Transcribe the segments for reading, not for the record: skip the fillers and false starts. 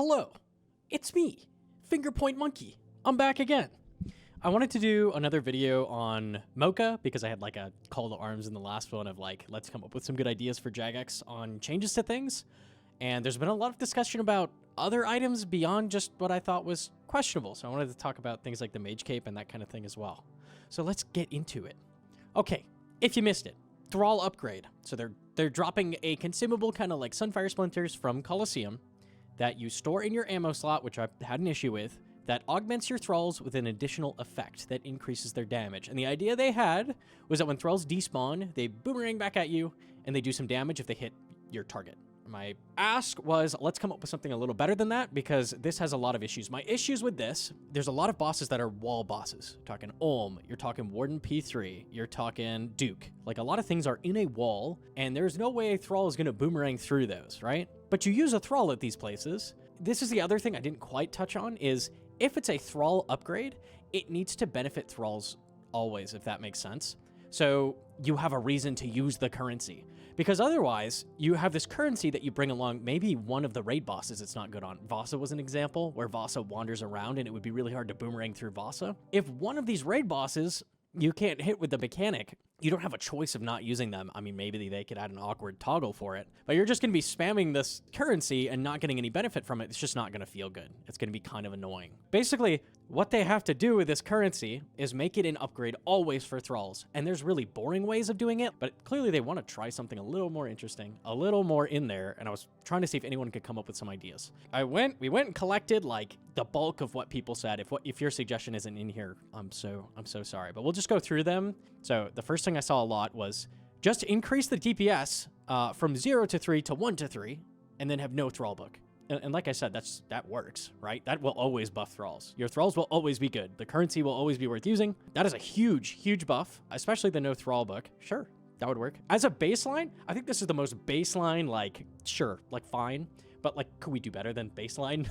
Hello, it's me, Fingerpoint Monkey. I'm back again. I wanted to do another video on Mocha because I had like a call to arms in the last one of like, let's come up with some good ideas for Jagex on changes to things. And there's been a lot of discussion about other items beyond just what I thought was questionable. So I wanted to talk about things like the Mage Cape and that kind of thing as well. So let's get into it. Okay, if you missed it, Thrall upgrade. So they're dropping a consumable kind of like Sunfire Splinters from Colosseum that you store in your ammo slot, which I had an issue with, that augments your Thralls with an additional effect that increases their damage. And the idea they had was that when Thralls despawn, they boomerang back at you, and they do some damage if they hit your target. My ask was, let's come up with something a little better than that, because this has a lot of issues. My issues with this, there's a lot of bosses that are wall bosses. You're talking Olm, you're talking Warden P3, you're talking Duke. Like, a lot of things are in a wall, and there's no way a Thrall is going to boomerang through those, right? But you use a Thrall at these places. This is the other thing I didn't quite touch on, is if it's a Thrall upgrade, it needs to benefit Thralls always, if that makes sense. So you have a reason to use the currency. Because otherwise, you have this currency that you bring along, maybe one of the raid bosses it's not good on. Vasa was an example, where Vasa wanders around and it would be really hard to boomerang through Vasa. If one of these raid bosses you can't hit with the mechanic, you don't have a choice of not using them. I mean, maybe they could add an awkward toggle for it, but you're just going to be spamming this currency and not getting any benefit from it. It's just not going to feel good. It's going to be kind of annoying. Basically, what they have to do with this currency is make it an upgrade always for Thralls. And there's really boring ways of doing it, but clearly they want to try something a little more interesting, a little more in there. And I was trying to see if anyone could come up with some ideas. We went and collected like the bulk of what people said. If your suggestion isn't in here, I'm so sorry, but we'll just go through them. So the first thing I saw a lot was just increase the DPS from 0 to 3 to 1 to 3, and then have no Thrall book. And like I said, that works, right? That will always buff Thralls. Your Thralls will always be good. The currency will always be worth using. That is a huge, huge buff, especially the no Thrall book. Sure, that would work. As a baseline, I think this is the most baseline, like, sure, like fine, but like, could we do better than baseline?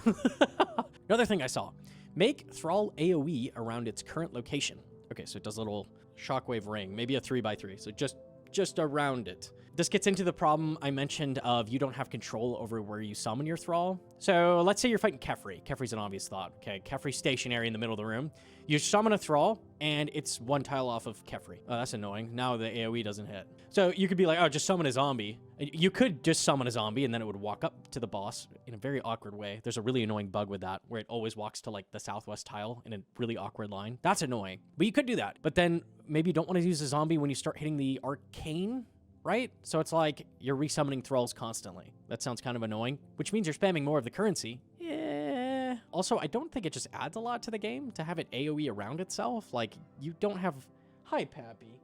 Another thing I saw, make Thrall AoE around its current location. Okay, so it does a little shockwave ring, maybe a 3x3, so just around it. This gets into the problem I mentioned of you don't have control over where you summon your Thrall. So let's say you're fighting Kefri. Kefri's an obvious thought. Okay, Kefri's stationary in the middle of the room. You summon a Thrall, and it's one tile off of Kefri. Oh, that's annoying. Now the AoE doesn't hit. So you could be like, oh, just summon a zombie. You could just summon a zombie, and then it would walk up to the boss in a very awkward way. There's a really annoying bug with that, where it always walks to like the southwest tile in a really awkward line. That's annoying, but you could do that. But then maybe you don't want to use a zombie when you start hitting the arcane, right? So it's like you're resummoning Thralls constantly. That sounds kind of annoying, which means you're spamming more of the currency. Yeah. Also, I don't think it just adds a lot to the game to have it AoE around itself. Like, you don't have... Hi, Pappy.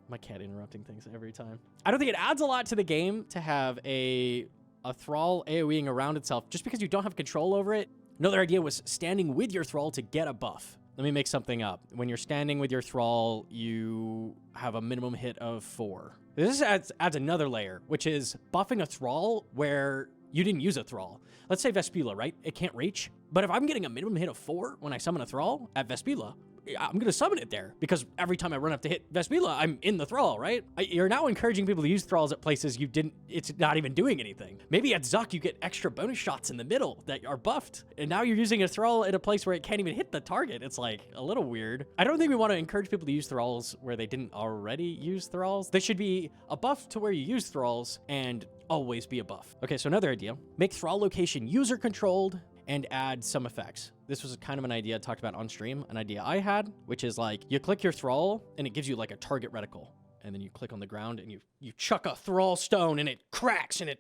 My cat interrupting things every time. I don't think it adds a lot to the game to have a Thrall AoEing around itself just because you don't have control over it. Another idea was standing with your Thrall to get a buff. Let me make something up. When you're standing with your Thrall, you have a minimum hit of 4. This adds another layer, which is buffing a Thrall where you didn't use a Thrall. Let's say Vespula, right? It can't reach. But if I'm getting a minimum hit of 4 when I summon a Thrall at Vespula, I'm going to summon it there because every time I run up to hit Vespula, I'm in the Thrall, right? You're now encouraging people to use Thralls at places it's not even doing anything. Maybe at Zuck, you get extra bonus shots in the middle that are buffed. And now you're using a Thrall at a place where it can't even hit the target. It's like a little weird. I don't think we want to encourage people to use Thralls where they didn't already use Thralls. There should be a buff to where you use Thralls and always be a buff. Okay, so another idea, make Thrall location user controlled and add some effects. This was kind of an idea I talked about on stream, an idea I had, which is like you click your Thrall and it gives you like a target reticle. And then you click on the ground and you chuck a Thrall stone and it cracks and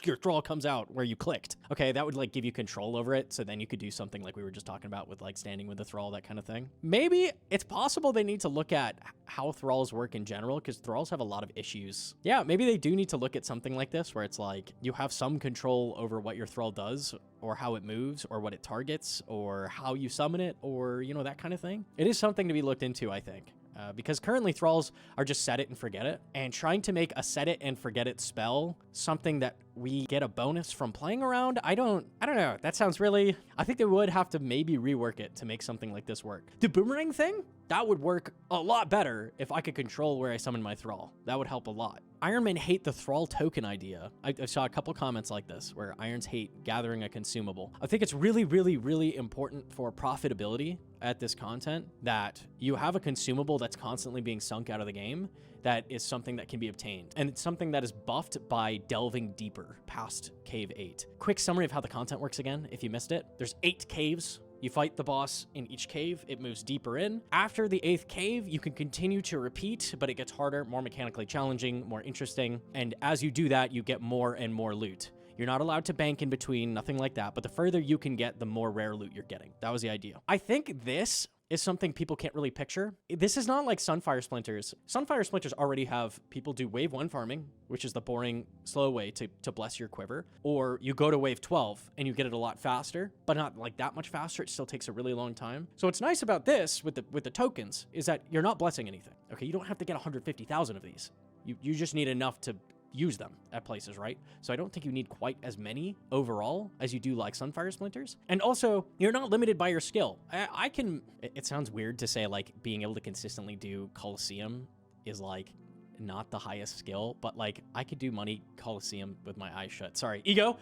your Thrall comes out where you clicked. Okay, that would like give you control over it. So then you could do something like we were just talking about with like standing with the Thrall, that kind of thing. Maybe it's possible they need to look at how Thralls work in general because Thralls have a lot of issues. Yeah, maybe they do need to look at something like this where it's like you have some control over what your Thrall does or how it moves or what it targets or how you summon it or, you know, that kind of thing. It is something to be looked into, I think. Because currently Thralls are just set it and forget it, and trying to make a set it and forget it spell something that we get a bonus from playing around, I don't know. That sounds really... I think they would have to maybe rework it to make something like this work. The boomerang thing? That would work a lot better if I could control where I summon my Thrall. That would help a lot. Ironmen hate the Thrall token idea. I saw a couple comments like this where Irons hate gathering a consumable. I think it's really, really, really important for profitability at this content that you have a consumable that's constantly being sunk out of the game that is something that can be obtained. And it's something that is buffed by delving deeper past Cave 8. Quick summary of how the content works again, if you missed it. There's 8 caves. You fight the boss in each cave, it moves deeper in. After the 8th cave, you can continue to repeat, but it gets harder, more mechanically challenging, more interesting. And as you do that, you get more and more loot. You're not allowed to bank in between, nothing like that, but the further you can get, the more rare loot you're getting. That was the idea. I think this is something people can't really picture. This is not like Sunfire Splinters. Sunfire Splinters already have people do wave 1 farming, which is the boring, slow way to bless your quiver. Or you go to wave 12 and you get it a lot faster, but not like that much faster. It still takes a really long time. So what's nice about this with the tokens is that you're not blessing anything. Okay, you don't have to get 150,000 of these. You just need enough to use them at places, right? So I don't think you need quite as many overall as you do like Sunfire Splinters. And also, you're not limited by your skill. I can, it sounds weird to say like being able to consistently do Colosseum is like not the highest skill, but like I could do money Colosseum with my eyes shut. Sorry, ego.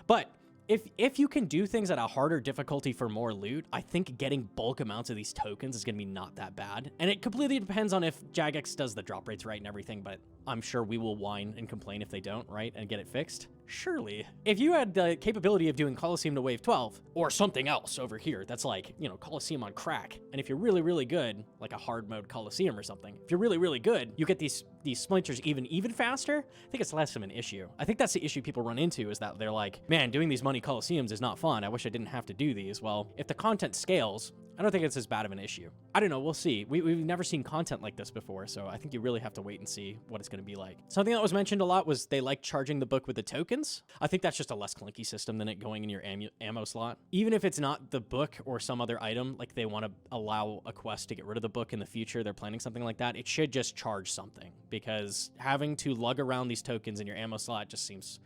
But if you can do things at a harder difficulty for more loot, I think getting bulk amounts of these tokens is going to be not that bad. And it completely depends on if Jagex does the drop rates right and everything, but I'm sure we will whine and complain if they don't, right? And get it fixed. Surely. If you had the capability of doing Colosseum to wave 12 or something else over here that's like, you know, Colosseum on crack. And if you're really, really good, like a hard mode Colosseum or something, if you're really, really good, you get these splinters even faster. I think it's less of an issue. I think that's the issue people run into is that they're like, man, doing these money Colosseums is not fun. I wish I didn't have to do these. Well, if the content scales, I don't think it's as bad of an issue. I don't know. We'll see. We've never seen content like this before, so I think you really have to wait and see what it's going to be like. Something that was mentioned a lot was they like charging the book with the tokens. I think that's just a less clunky system than it going in your ammo slot. Even if it's not the book or some other item, like they want to allow a quest to get rid of the book in the future, they're planning something like that, it should just charge something, because having to lug around these tokens in your ammo slot just seems,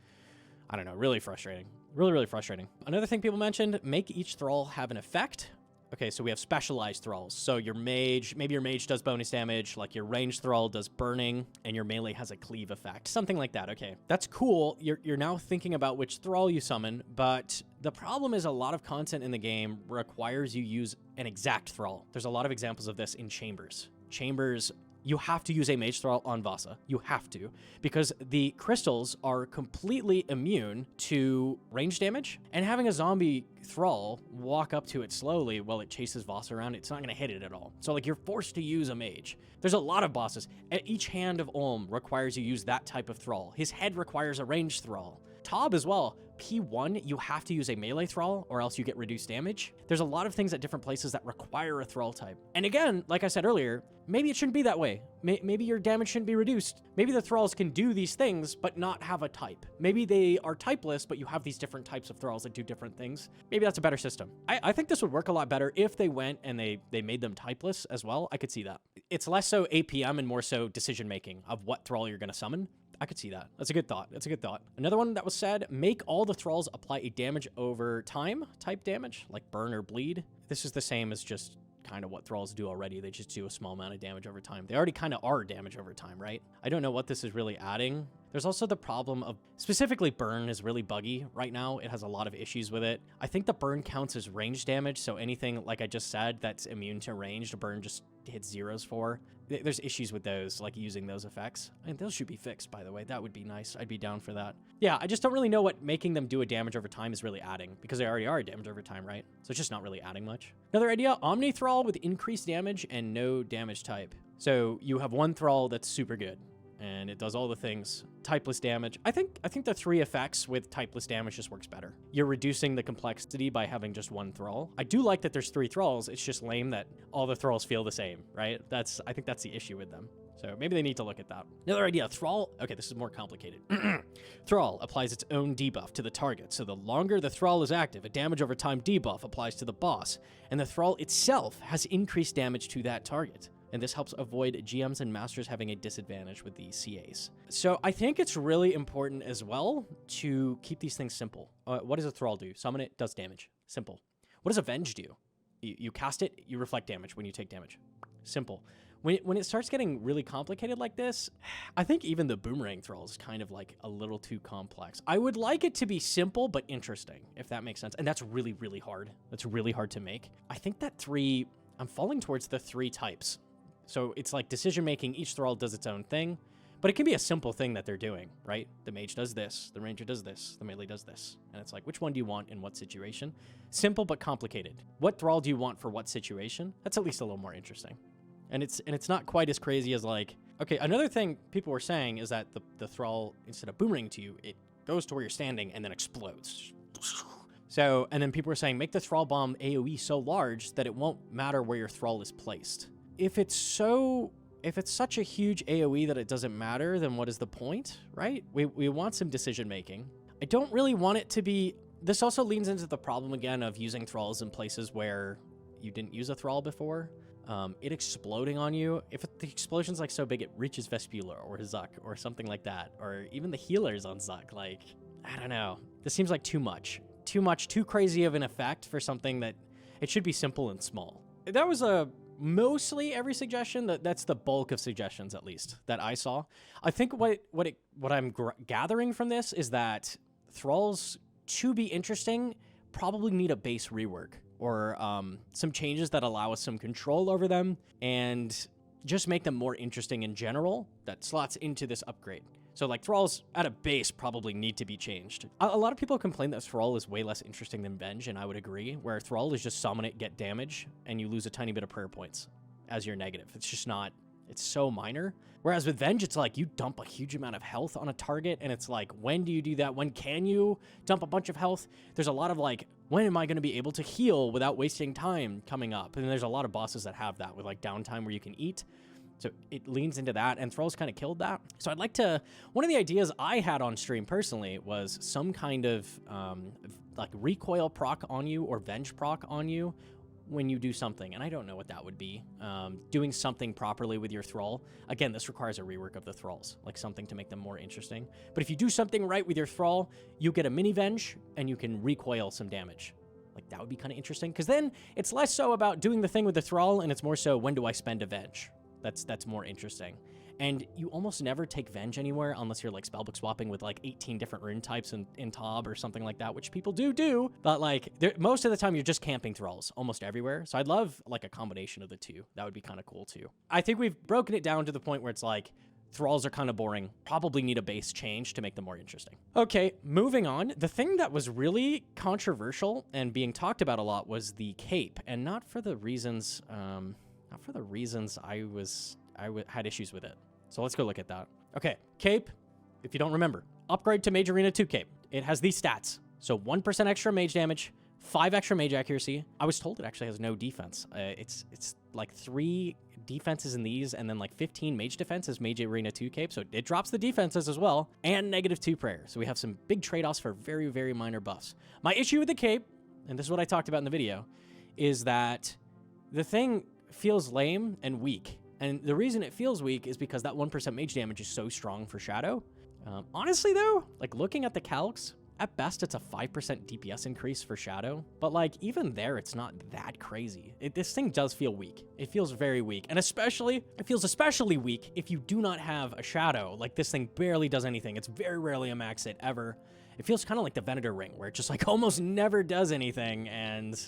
I don't know, really frustrating. Really, really frustrating. Another thing people mentioned, make each thrall have an effect. Okay, so we have specialized thralls. So your mage, maybe your mage does bonus damage, like your ranged thrall does burning, and your melee has a cleave effect. Something like that, okay. That's cool. You're now thinking about which thrall you summon, but the problem is a lot of content in the game requires you use an exact thrall. There's a lot of examples of this in Chambers. Chambers, you have to use a mage thrall on Vasa. You have to, because the crystals are completely immune to range damage, and having a zombie thrall walk up to it slowly while it chases Vasa around, it's not going to hit it at all. So like you're forced to use a mage. There's a lot of bosses. Each hand of Ulm requires you use that type of thrall. His head requires a ranged thrall. Tob as well. P1, you have to use a melee thrall or else you get reduced damage. There's a lot of things at different places that require a thrall type. And again, like I said earlier, maybe it shouldn't be that way. Maybe your damage shouldn't be reduced. Maybe the thralls can do these things, but not have a type. Maybe they are typeless, but you have these different types of thralls that do different things. Maybe that's a better system. I think this would work a lot better if they went and they made them typeless as well. I could see that. It's less so APM and more so decision-making of what thrall you're going to summon. I could see that. That's a good thought. That's a good thought. Another one that was said, make all the thralls apply a damage over time type damage, like burn or bleed. This is the same as just kind of what thralls do already. They just do a small amount of damage over time. They already kind of are damage over time, right? I don't know what this is really adding. There's also the problem of specifically burn is really buggy right now. It has a lot of issues with it. I think the burn counts as range damage. So anything, like I just said, that's immune to ranged, burn just hits zeros for. There's issues with those, like using those effects. And those should be fixed, by the way. That would be nice. I'd be down for that. Yeah, I just don't really know what making them do a damage over time is really adding, because they already are a damage over time, right? So it's just not really adding much. Another idea, Omni Thrall with increased damage and no damage type. So you have one Thrall that's super good, and it does all the things. Typeless damage. I think the 3 effects with typeless damage just works better. You're reducing the complexity by having just one thrall. I do like that there's 3 thralls. It's just lame that all the thralls feel the same, right? I think that's the issue with them. So maybe they need to look at that. Another idea, Thrall. Okay, this is more complicated. Thrall applies its own debuff to the target. So the longer the Thrall is active, a damage over time debuff applies to the boss, and the Thrall itself has increased damage to that target. And this helps avoid GMs and masters having a disadvantage with the CAs. So I think it's really important as well to keep these things simple. What does a Thrall do? Summon it, does damage. Simple. What does Avenge do? You cast it, you reflect damage when you take damage. simple. When it starts getting really complicated like this, I think even the boomerang thrall is kind of like a little too complex. I would like it to be simple but interesting, if that makes sense. And that's really, really hard. That's really hard to make. I think that I'm falling towards the 3 types. So it's like decision making, each thrall does its own thing, but it can be a simple thing that they're doing, right? The mage does this, the ranger does this, the melee does this. And it's like, which one do you want in what situation? Simple but complicated. What thrall do you want for what situation? That's at least a little more interesting. And it's not quite as crazy as like, okay, another thing people were saying is that the thrall, instead of boomerang to you, it goes to where you're standing and then explodes. So, and then people were saying, make the thrall bomb AoE so large that it won't matter where your thrall is placed. If it's such a huge AoE that it doesn't matter, then what is the point, right? We want some decision making. I don't really want it to be, this also leans into the problem again of using thralls in places where you didn't use a thrall before. It exploding on you. If the explosion's like so big it reaches Vespula or Zuck or something like that, or even the healers on Zuck, like, I don't know. This seems like too much, too crazy of an effect for something that it should be simple and small. That was mostly every suggestion. That's the bulk of suggestions, at least, that I saw. I think what I'm gathering from this is that thralls, to be interesting, probably need a base rework, or some changes that allow us some control over them and just make them more interesting in general that slots into this upgrade. So like thralls at a base probably need to be changed. A lot of people complain that thrall is way less interesting than Venge, and I would agree, where thrall is just summon it, get damage, and you lose a tiny bit of prayer points as your negative. It's just not, it's so minor. Whereas with Venge, it's like you dump a huge amount of health on a target, and it's like, when do you do that? When can you dump a bunch of health? There's a lot of like, when am I going to be able to heal without wasting time coming up? And there's a lot of bosses that have that with like downtime where you can eat. So it leans into that, and Thrall's kind of killed that. So I'd like to, one of the ideas I had on stream personally was some kind of like recoil proc on you or Venge proc on you when you do something, and I don't know what that would be. Doing something properly with your Thrall. Again, this requires a rework of the Thralls, like something to make them more interesting. But if you do something right with your Thrall, you get a mini Venge, and you can recoil some damage. Like, that would be kind of interesting, because then it's less so about doing the thing with the Thrall, and it's more so, when do I spend a Venge? That's more interesting. And you almost never take Venge anywhere unless you're like spellbook swapping with like 18 different rune types in Tob or something like that, which people do. But like most of the time you're just camping Thralls almost everywhere. So I'd love like a combination of the two. That would be kind of cool too. I think we've broken it down to the point where it's like Thralls are kind of boring, probably need a base change to make them more interesting. Okay, moving on. The thing that was really controversial and being talked about a lot was the cape, and not for the reasons I had issues with it. So let's go look at that. Okay, cape, if you don't remember, upgrade to Mage Arena 2 cape. It has these stats. So 1% extra mage damage, 5 extra mage accuracy. I was told it actually has no defense. It's like 3 defenses in these, and then like 15 mage defense is Mage Arena 2 cape. So it drops the defenses as well, and -2 prayer. So we have some big trade-offs for very, very minor buffs. My issue with the cape, and this is what I talked about in the video, is that the thing feels lame and weak. And the reason it feels weak is because that 1% mage damage is so strong for Shadow. Honestly though, like looking at the calcs, at best it's a 5% DPS increase for Shadow, but like even there it's not that crazy. This thing does feel weak. It feels very weak, and it feels especially weak if you do not have a Shadow. Like this thing barely does anything. It's very rarely a max hit ever. It feels kind of like the Venator ring, where it just like almost never does anything, and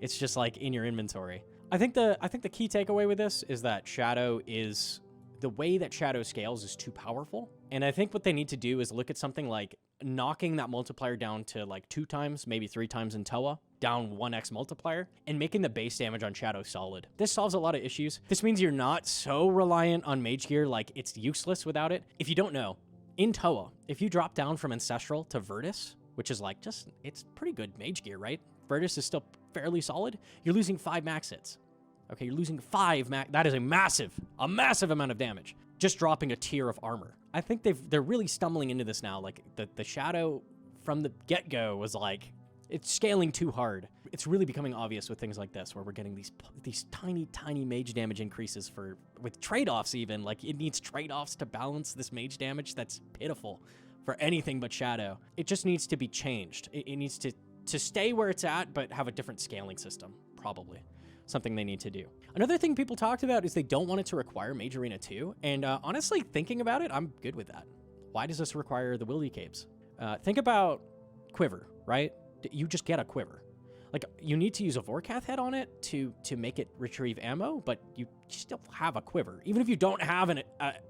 it's just like in your inventory. I think the key takeaway with this is that Shadow is, the way that Shadow scales is too powerful. And I think what they need to do is look at something like knocking that multiplier down to like 2 times, maybe 3 times in Toa, down 1x multiplier, and making the base damage on Shadow solid. This solves a lot of issues. This means you're not so reliant on mage gear, like it's useless without it. If you don't know, in Toa, if you drop down from Ancestral to Virtus, which is like it's pretty good mage gear, right? Virtus is still fairly solid. You're losing 5 max hits. Okay, you're losing 5 max. That is a massive amount of damage. Just dropping a tier of armor. I think they're really stumbling into this now. Like the Shadow from the get-go was like, it's scaling too hard. It's really becoming obvious with things like this, where we're getting these tiny mage damage increases with trade-offs even. Like it needs trade-offs to balance this mage damage. That's pitiful for anything but Shadow. It just needs to be changed. It needs to stay where it's at, but have a different scaling system, probably. something they need to do. Another thing people talked about is they don't want it to require Mage Arena 2. And honestly, thinking about it, I'm good with that. Why does this require the wildy capes? Think about Quiver, right? You just get a Quiver. Like, you need to use a Vorkath head on it to make it retrieve ammo, but you still have a Quiver. Even if you don't have an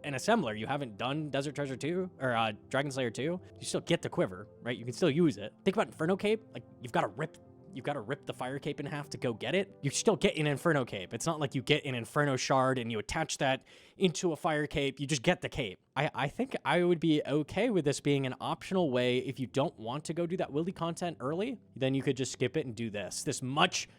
assembler, you haven't done Desert Treasure 2 or Dragon Slayer 2, you still get the Quiver, right? You can still use it. Think about Inferno Cape. Like, you've got to rip the Fire Cape in half to go get it. You still get an Inferno Cape. It's not like you get an Inferno Shard and you attach that into a Fire Cape. You just get the cape. I think I would be okay with this being an optional way. If you don't want to go do that wildy content early, then you could just skip it and do this much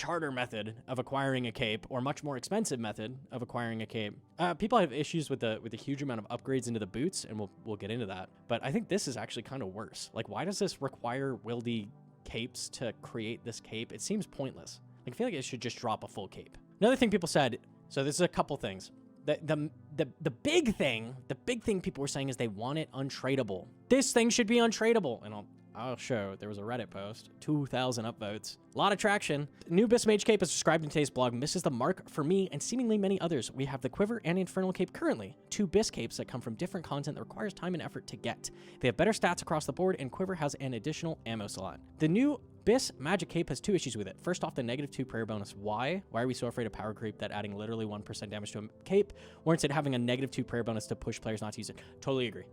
harder method of acquiring a cape, or much more expensive method of acquiring a cape. People have issues with the huge amount of upgrades into the boots, and we'll get into that. But I think this is actually kind of worse. Like, why does this require wildy capes to create this cape? It seems pointless. Like, I feel like it should just drop a full cape. Another thing people said, so this is a couple things. The big thing people were saying is they want it untradeable. This thing should be untradeable. And I'll show. There was a Reddit post, 2,000 upvotes, a lot of traction. New Bis Mage Cape, as described in today's blog, misses the mark for me and seemingly many others. We have the Quiver and Infernal Cape currently, 2 Bis Capes that come from different content that requires time and effort to get. They have better stats across the board, and Quiver has an additional ammo slot. The new Bis Magic Cape has 2 issues with it. First off, the -2 prayer bonus. Why? Why are we so afraid of power creep that adding literally 1% damage to a cape warrants it having a -2 prayer bonus to push players not to use it? Totally agree.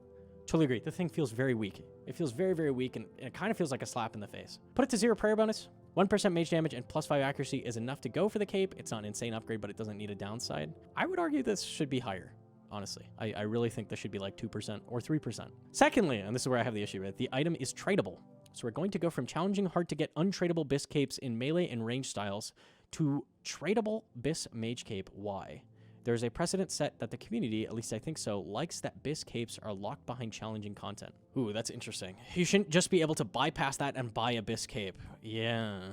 Totally agree. The thing feels very weak. It feels very, very weak, and it kind of feels like a slap in the face. Put it to 0 prayer bonus. 1% mage damage and +5 accuracy is enough to go for the cape. It's not an insane upgrade, but it doesn't need a downside. I would argue this should be higher. Honestly, I really think this should be like 2% or 3%. Secondly, and this is where I have the issue with, the item is tradable. So we're going to go from challenging, hard to get, untradeable Bis Capes in melee and range styles to tradable Bis Mage Cape. Why? There's a precedent set that the community, at least I think so, likes that Bis Capes are locked behind challenging content. Ooh, that's interesting. You shouldn't just be able to bypass that and buy a Bis Cape. Yeah.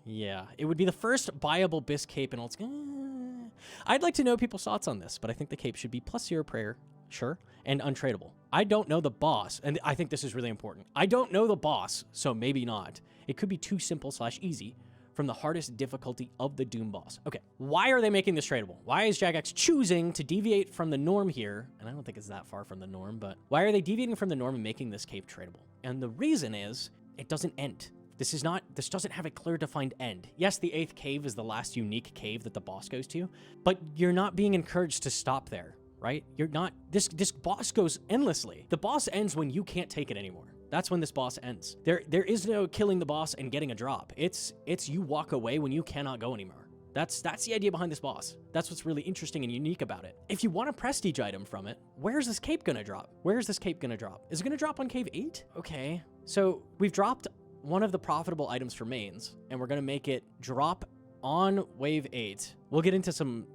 It would be the first buyable Bis Cape, and I'd like to know people's thoughts on this, but I think the cape should be +0 prayer, sure, and untradeable. I don't know the boss, and I think this is really important. I don't know the boss, so maybe not. It could be too simple/easy from the hardest difficulty of the Doom boss. Okay, why are they making this tradable? Why is Jagex choosing to deviate from the norm here? And I don't think it's that far from the norm, but why are they deviating from the norm and making this cape tradable? And the reason is, it doesn't end. This doesn't have a clear defined end. Yes, the 8th cave is the last unique cave that the boss goes to, but you're not being encouraged to stop there, right? You're not, this boss goes endlessly. The boss ends when you can't take it anymore. That's when this boss ends. There is no killing the boss and getting a drop. It's you walk away when you cannot go anymore. That's the idea behind this boss. That's what's really interesting and unique about it. If you want a prestige item from it, where's this cape gonna drop? Where is this cape gonna drop? Is it gonna drop on cave 8? Okay, so we've dropped one of the profitable items for mains, and we're gonna make it drop on wave 8. We'll get into some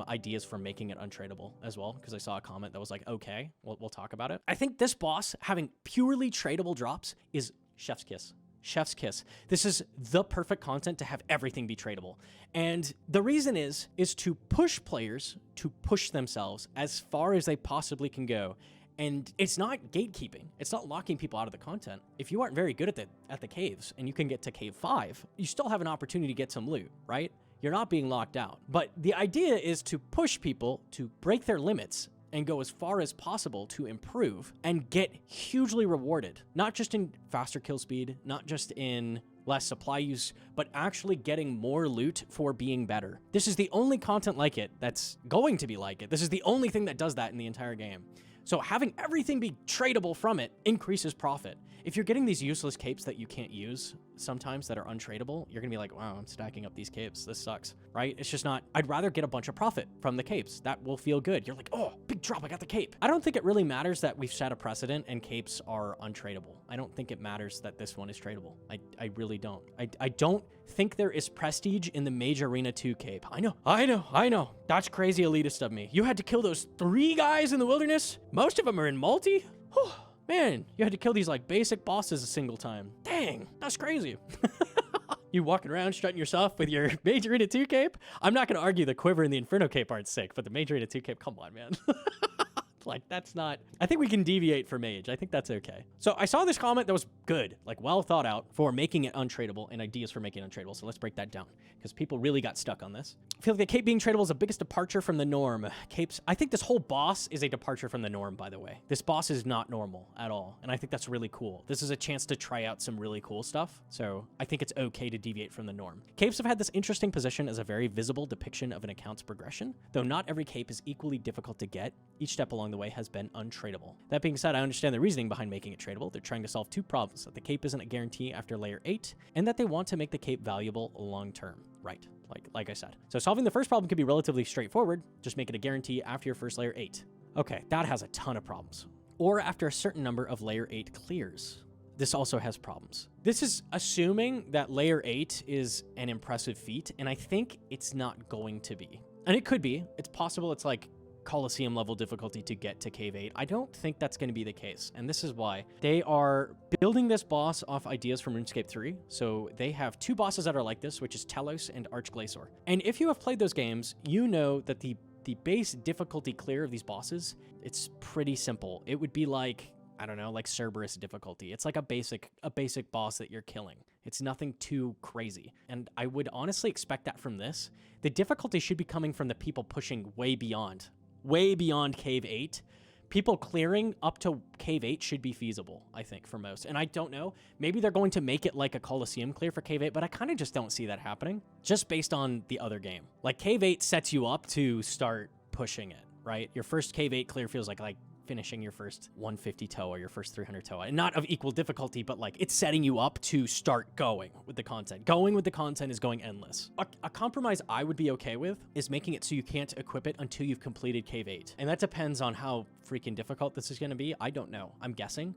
ideas for making it untradeable as well, because I saw a comment that was like, okay, we'll talk about it. I think this boss having purely tradable drops is chef's kiss. Chef's kiss. This is the perfect content to have everything be tradable. And the reason is to push players to push themselves as far as they possibly can go. And it's not gatekeeping. It's not locking people out of the content. If you aren't very good at the caves and you can get to cave 5, you still have an opportunity to get some loot, right? You're not being locked out. But the idea is to push people to break their limits and go as far as possible to improve and get hugely rewarded. Not just in faster kill speed, not just in less supply use, but actually getting more loot for being better. This is the only content like it that's going to be like it. This is the only thing that does that in the entire game. So having everything be tradable from it increases profit. If you're getting these useless capes that you can't use sometimes that are untradeable, you're gonna be like, wow, I'm stacking up these capes. This sucks, right? It's just not, I'd rather get a bunch of profit from the capes. That will feel good. You're like, oh, big drop, I got the cape. I don't think it really matters that we've set a precedent and capes are untradeable. I don't think it matters that this one is tradable. I really don't. I don't think there is prestige in the Mage Arena 2 cape. I know. That's crazy elitist of me. You had to kill those 3 guys in the wilderness? Most of them are in multi? Whew. Man, you had to kill these like basic bosses a single time. Dang, that's crazy. You walking around strutting yourself with your Mage Arena 2 cape? I'm not gonna argue the Quiver and the Inferno cape aren't sick, but the Mage Arena 2 cape, come on, man. Like, that's not... I think we can deviate for Mage. I think that's okay. So I saw this comment that was good, like well thought out for making it untradeable and ideas for making it untradeable. So let's break that down because people really got stuck on this. I feel like the cape being tradable is the biggest departure from the norm. Capes... I think this whole boss is a departure from the norm, by the way. This boss is not normal at all. And I think that's really cool. This is a chance to try out some really cool stuff. So I think it's okay to deviate from the norm. Capes have had this interesting position as a very visible depiction of an account's progression. Though not every cape is equally difficult to get, each step along the way has been untradeable. That being said, I understand the reasoning behind making it tradable. They're trying to solve two problems: that the cape isn't a guarantee after layer 8, and that they want to make the cape valuable long term. Right, like I said. So solving the first problem could be relatively straightforward. Just make it a guarantee after your first layer 8. Okay, that has a ton of problems. Or after a certain number of layer 8 clears. This also has problems. This is assuming that layer 8 is an impressive feat, and I think it's not going to be. And it could be. It's possible it's like Colosseum level difficulty to get to Cave 8. I don't think that's going to be the case, and this is why. They are building this boss off ideas from RuneScape 3, so they have two bosses that are like this, which is Telos and Archglacior. And if you have played those games, you know that the base difficulty clear of these bosses, it's pretty simple. It would be like, I don't know, like Cerberus difficulty. It's like a basic boss that you're killing. It's nothing too crazy. And I would honestly expect that from this. The difficulty should be coming from the people pushing way beyond Cave 8. People clearing up to Cave 8 should be feasible, I think, for most. And I don't know, maybe they're going to make it like a Colosseum clear for Cave 8, but I kind of just don't see that happening, just based on the other game. Like, Cave 8 sets you up to start pushing it, right? Your first Cave 8 clear feels like finishing your first 150 Toa, your first 300 Toa. And not of equal difficulty, but like it's setting you up to start going with the content. Going with the content is going endless. A compromise I would be okay with is making it so you can't equip it until you've completed Cave 8. And that depends on how freaking difficult this is going to be. I don't know. I'm guessing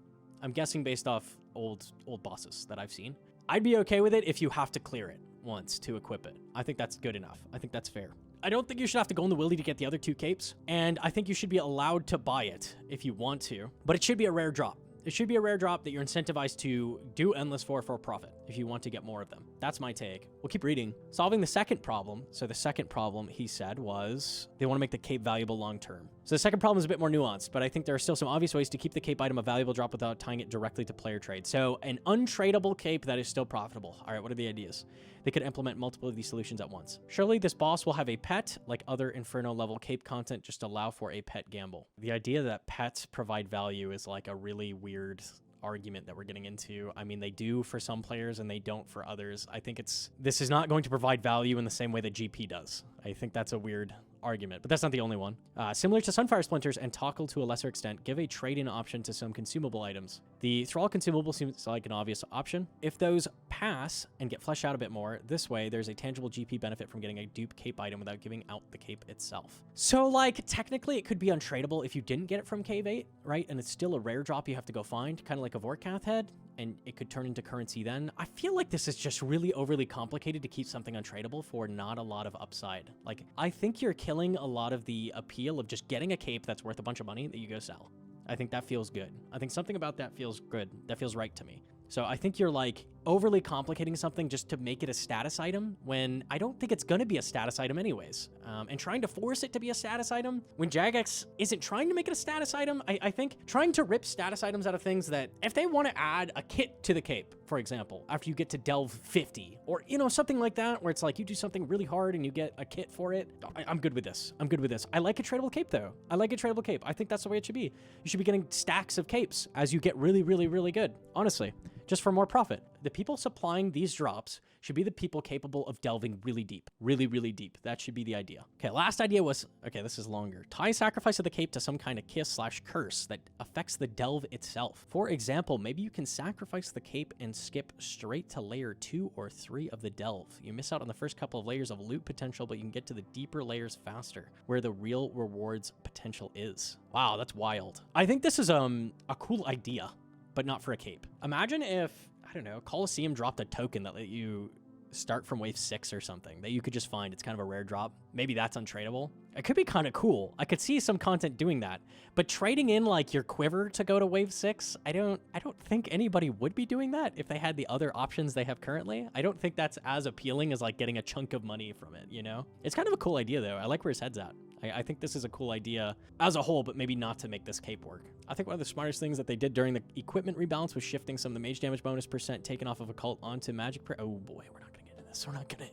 based off old bosses that I've seen. I'd be okay with it if you have to clear it once to equip it. I think that's good enough. I think that's fair. I don't think you should have to go in the willy to get the other two capes, and I think you should be allowed to buy it if you want to, but it should be a rare drop. It should be a rare drop that you're incentivized to do endless for profit if you want to get more of them. That's my take. We'll keep reading. Solving the second problem. So the second problem, he said, was they want to make the cape valuable long term. So the second problem is a bit more nuanced, but I think there are still some obvious ways to keep the cape item a valuable drop without tying it directly to player trade. So an untradeable cape that is still profitable. All right, what are the ideas? They could implement multiple of these solutions at once. Surely this boss will have a pet, like other Inferno level cape content, just allow for a pet gamble. The idea that pets provide value is like a really weird argument that we're getting into. I mean, they do for some players and they don't for others. I think this is not going to provide value in the same way that GP does. I think that's a weird argument, but that's not the only one. Similar to Sunfire Splinters and Tockle to a lesser extent, give a trade-in option to some consumable items. The Thrall consumable seems like an obvious option. If those pass and get fleshed out a bit more, this way there's a tangible GP benefit from getting a dupe cape item without giving out the cape itself. So like technically it could be untradeable if you didn't get it from Cave 8, right? And it's still a rare drop you have to go find, kind of like a Vorkath head, and it could turn into currency then. I feel like this is just really overly complicated to keep something untradeable for not a lot of upside. Like, I think you're killing a lot of the appeal of just getting a cape that's worth a bunch of money that you go sell. I think that feels good. I think something about that feels good. That feels right to me. So I think you're like overly complicating something just to make it a status item when I don't think it's going to be a status item anyways. And trying to force it to be a status item when Jagex isn't trying to make it a status item, I think trying to rip status items out of things that if they want to add a kit to the cape, for example, after you get to Delve 50 or, you know, something like that, where it's like you do something really hard and you get a kit for it. I'm good with this. I'm good with this. I like a tradable cape though. I like a tradable cape. I think that's the way it should be. You should be getting stacks of capes as you get really, really, really good. Honestly, just for more profit. The people supplying these drops should be the people capable of delving really deep. Really, really deep. That should be the idea. Okay, last idea was, okay, this is longer. Tie sacrifice of the cape to some kind of kiss/curse that affects the delve itself. For example, maybe you can sacrifice the cape and skip straight to layer 2 or 3 of the delve. You miss out on the first couple of layers of loot potential, but you can get to the deeper layers faster, where the real rewards potential is. Wow, that's wild. I think this is a cool idea, but not for a cape. Imagine if, I don't know, Colosseum dropped a token that let you start from wave 6 or something that you could just find. It's kind of a rare drop. Maybe that's untradeable. It could be kind of cool. I could see some content doing that. But trading in like your quiver to go to wave 6, I don't think anybody would be doing that if they had the other options they have currently. I don't think that's as appealing as like getting a chunk of money from it, you know? It's kind of a cool idea though. I like where his head's at. I think this is a cool idea as a whole, but maybe not to make this cape work. I think one of the smartest things that they did during the equipment rebalance was shifting some of the mage damage bonus percent taken off of occult onto magic. Oh boy, we're not gonna get into this. We're not gonna.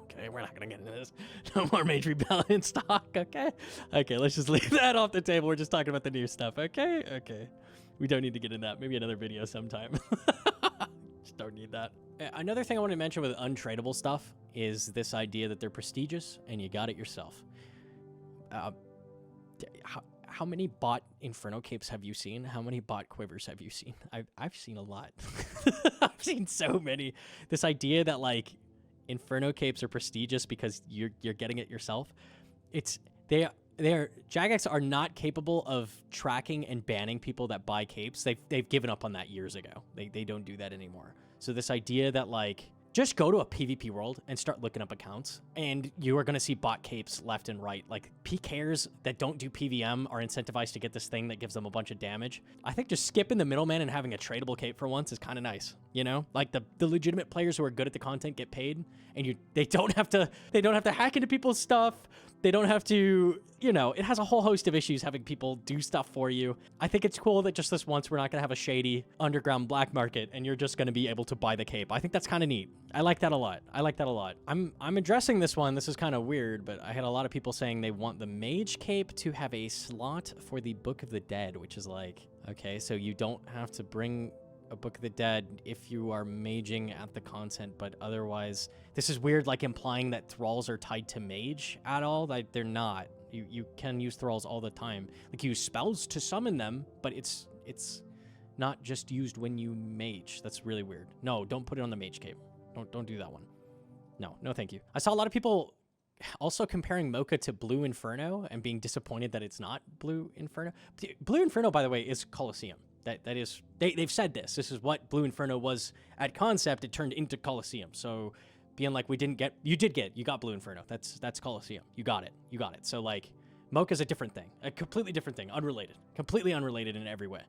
Okay, we're not gonna get into this. No more mage rebalance talk. Okay, okay, let's just leave that off the table. We're just talking about the new stuff. Okay, okay. We don't need to get into that. Maybe another video sometime. Just don't need that. Another thing I want to mention with untradable stuff is this idea that they're prestigious and you got it yourself. How many bot Inferno capes have you seen? How many bot quivers have you seen? I've seen a lot. I've seen so many. This idea that like Inferno capes are prestigious because you're getting it yourself. Jagex are not capable of tracking and banning people that buy capes. They've given up on that years ago. They don't do that anymore. So this idea that like just go to a PvP world and start looking up accounts, and you are going to see bot capes left and right. Like, PKers that don't do PVM are incentivized to get this thing that gives them a bunch of damage. I think just skipping the middleman and having a tradable cape for once is kind of nice, you know? Like, the legitimate players who are good at the content get paid, and they don't have to hack into people's stuff. They don't have to, you know, it has a whole host of issues having people do stuff for you. I think it's cool that just this once we're not going to have a shady underground black market and you're just going to be able to buy the cape. I think that's kind of neat. I like that a lot. I like that a lot. I'm addressing this one. This is kind of weird, but I had a lot of people saying they want the mage cape to have a slot for the Book of the Dead, which is like, okay, so you don't have to bring a Book of the Dead if you are maging at the content, but otherwise this is weird, like implying that thralls are tied to mage at all. Like, they're not. You can use thralls all the time. Like, you use spells to summon them, but it's not just used when you mage. That's really weird. No, don't put it on the mage cape. Don't do that one. No, thank you. I saw a lot of people also comparing Mocha to Blue Inferno and being disappointed that it's not Blue Inferno. Blue Inferno, by the way, is Colosseum. That is, they've said this. This is what Blue Inferno was at concept. It turned into Colosseum. So being like, you got Blue Inferno. That's Colosseum. You got it. So like, Mocha's a different thing, a completely different thing, completely unrelated in every way.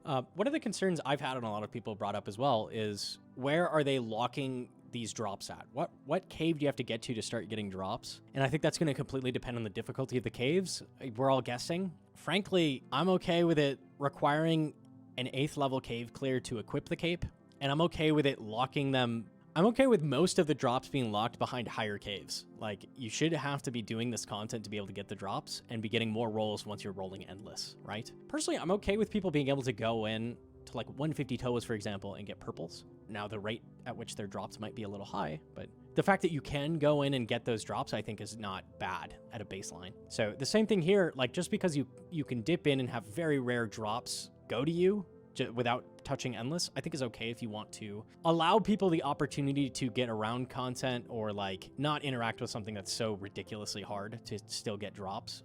One of the concerns I've had and a lot of people brought up as well is, where are they locking these drops at? What cave do you have to get to start getting drops? And I think that's going to completely depend on the difficulty of the caves. We're all guessing. Frankly, I'm okay with it requiring an 8th level cave clear to equip the cape, and I'm okay with it locking them. I'm okay with most of the drops being locked behind higher caves. Like, you should have to be doing this content to be able to get the drops and be getting more rolls once you're rolling endless, right? Personally, I'm okay with people being able to go in to like 150 TOAs, for example, and get purples. Now, the rate at which they're dropped might be a little high, but the fact that you can go in and get those drops, I think, is not bad at a baseline. So the same thing here, like, just because you can dip in and have very rare drops go to you without touching endless, I think is okay if you want to allow people the opportunity to get around content or like not interact with something that's so ridiculously hard to still get drops.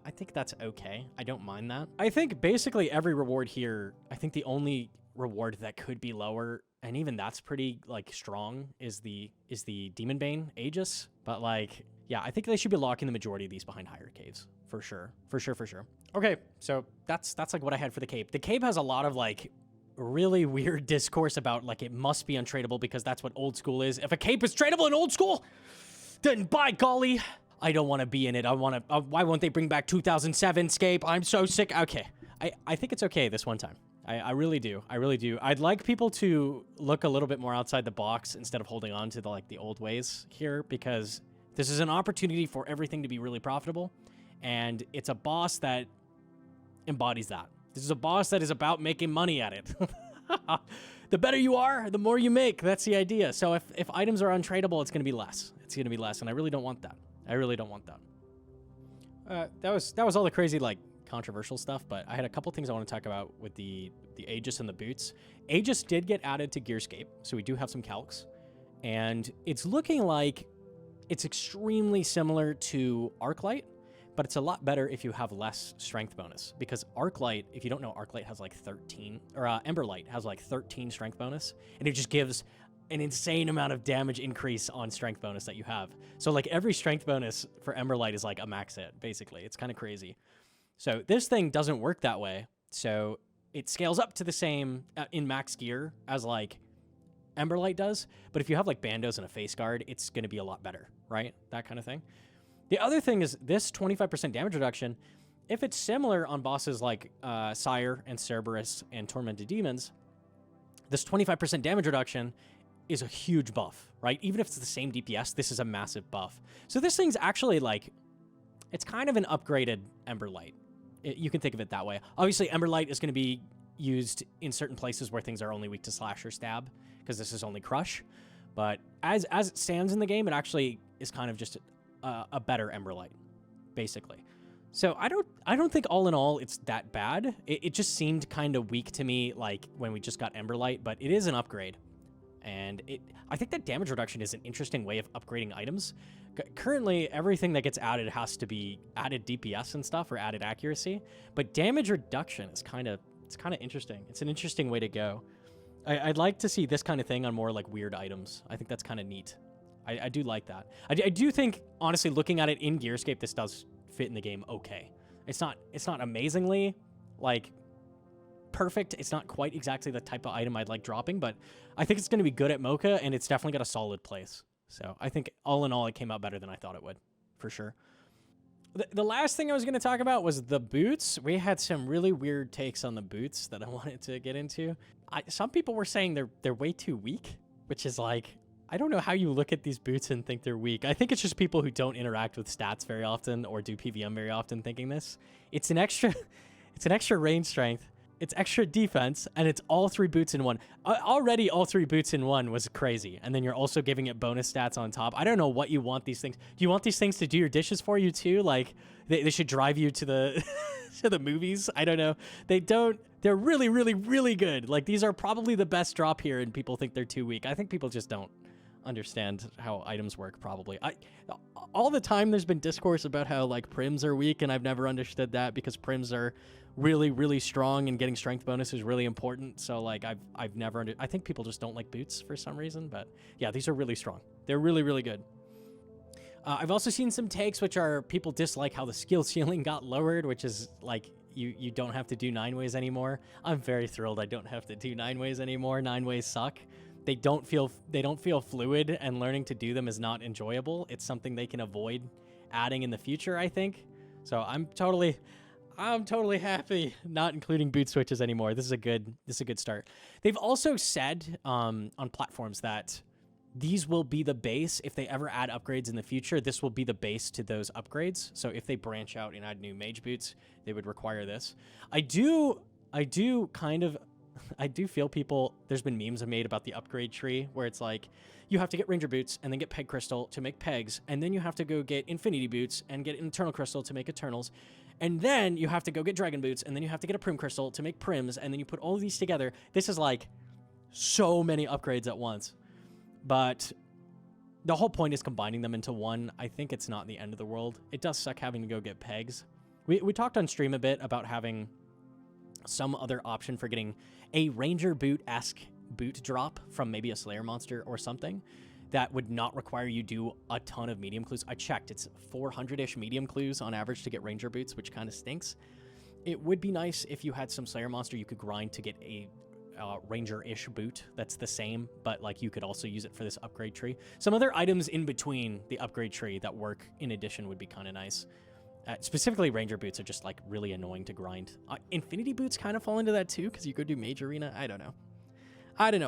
I think that's okay. I don't mind that. I think basically every reward here, I think the only reward that could be lower, and even that's pretty like strong, is the Demon Bane Aegis. But like, yeah, I think they should be locking the majority of these behind higher caves. For sure. Okay, so that's like what I had for the cape. The cape has a lot of like really weird discourse about like it must be untradable because that's what old school is. If a cape is tradable in old school, then by golly, I don't want to be in it. Why won't they bring back 2007 cape? I'm so sick. Okay, I think it's okay this one time. I really do. I'd like people to look a little bit more outside the box instead of holding on to the old ways here, because this is an opportunity for everything to be really profitable. And it's a boss that embodies that. This is a boss that is about making money at it. The better you are, the more you make. That's the idea. So if items are untradable, it's going to be less. And I really don't want that. That was all the crazy, like, controversial stuff, but I had a couple things I want to talk about with the Aegis and the boots. Aegis did get added to Gearscape, so we do have some calcs. And it's looking like it's extremely similar to Arclight, but it's a lot better if you have less strength bonus, because Arclight, if you don't know, Arclight has like 13, or Emberlight has like 13 strength bonus, and it just gives an insane amount of damage increase on strength bonus that you have. So like every strength bonus for Emberlight is like a max hit, basically. It's kind of crazy. So this thing doesn't work that way. So it scales up to the same in max gear as like Emberlight does, but if you have like bandos and a face guard, it's going to be a lot better, right? That kind of thing. The other thing is this 25% damage reduction, if it's similar on bosses like Sire and Cerberus and Tormented Demons, this 25% damage reduction is a huge buff, right? Even if it's the same DPS, this is a massive buff. So this thing's actually like, it's kind of an upgraded Emberlight. You can think of it that way. Obviously, Emberlight is going to be used in certain places where things are only weak to slash or stab, because this is only crush. But as it stands in the game, it actually is kind of just a better Emberlight, basically. So I don't think all in all it's that bad. It just seemed kind of weak to me, like when we just got Emberlight, but it is an upgrade. And I think that damage reduction is an interesting way of upgrading items. Currently, everything that gets added has to be added DPS and stuff or added accuracy, but damage reduction is kind of interesting. It's an interesting way to go. I'd like to see this kind of thing on more like weird items. I think that's kind of neat. I do like that. I do think, honestly, looking at it in Gearscape, this does fit in the game okay. It's not amazingly like perfect. It's not quite exactly the type of item I'd like dropping, but I think it's going to be good at Mocha, and it's definitely got a solid place. So I think all in all, it came out better than I thought it would, for sure. The last thing I was going to talk about was the boots. We had some really weird takes on the boots that I wanted to get into. Some people were saying they're way too weak, which is like, I don't know how you look at these boots and think they're weak. I think it's just people who don't interact with stats very often or do PVM very often thinking this. It's an extra range strength. It's extra defense, and it's all 3 boots in one. Already, all 3 boots in one was crazy, and then you're also giving it bonus stats on top. I don't know what you want these things. Do you want these things to do your dishes for you too? Like they should drive you to the to the movies? I don't know. They don't. They're really, really, really good. Like these are probably the best drop here, and people think they're too weak. I think people just don't understand how items work. Probably. All the time there's been discourse about how like prims are weak, and I've never understood that because prims are really, really strong, and getting strength bonus is really important. So like I've never I think people just don't like boots for some reason, but yeah, these are really strong. They're really, really good. I've also seen some takes which are people dislike how the skill ceiling got lowered, which is like you don't have to do 9 ways anymore. I'm very thrilled I don't have to do 9 ways anymore. 9 ways suck. They don't feel fluid, and learning to do them is not enjoyable. It's something they can avoid adding in the future, I think. So I'm totally happy not including boot switches anymore. This is a good start. They've also said on platforms that these will be the base. If they ever add upgrades in the future, this will be the base to those upgrades. So if they branch out and add new mage boots, they would require this. I do feel people, there's been memes made about the upgrade tree where it's like, you have to get ranger boots and then get peg crystal to make pegs. And then you have to go get infinity boots and get eternal crystal to make eternals. And then you have to go get dragon boots, and then you have to get a prim crystal to make prims, and then you put all of these together. This is like so many upgrades at once. But the whole point is combining them into one. I think it's not the end of the world. It does suck having to go get pegs. We talked on stream a bit about having some other option for getting a ranger boot-esque boot drop from maybe a Slayer monster or something that would not require you do a ton of medium clues. I checked, it's 400-ish medium clues on average to get ranger boots, which kind of stinks. It would be nice if you had some Slayer monster you could grind to get a ranger-ish boot that's the same, but like you could also use it for this upgrade tree. Some other items in between the upgrade tree that work in addition would be kind of nice. Specifically, ranger boots are just like really annoying to grind. Infinity boots kind of fall into that too, because you go do mage arena. I don't know.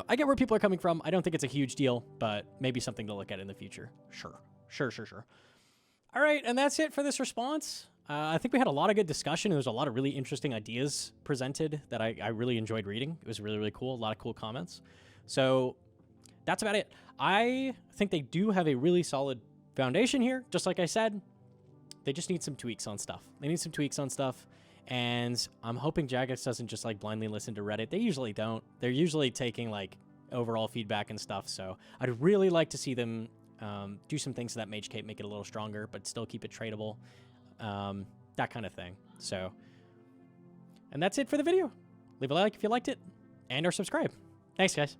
I get where people are coming from. I don't think it's a huge deal, but maybe something to look at in the future. Sure. All right, and that's it for this response. I think we had a lot of good discussion. There was a lot of really interesting ideas presented that I really enjoyed reading. It was really, really cool. A lot of cool comments. So that's about it. I think they do have a really solid foundation here, just like I said. They just need some tweaks on stuff. And I'm hoping Jagex doesn't just like blindly listen to Reddit. They usually don't. They're usually taking like overall feedback and stuff. So I'd really like to see them do some things to that Mage Cape, make it a little stronger, but still keep it tradable. That kind of thing. So, and that's it for the video. Leave a like if you liked it, and or subscribe. Thanks, guys.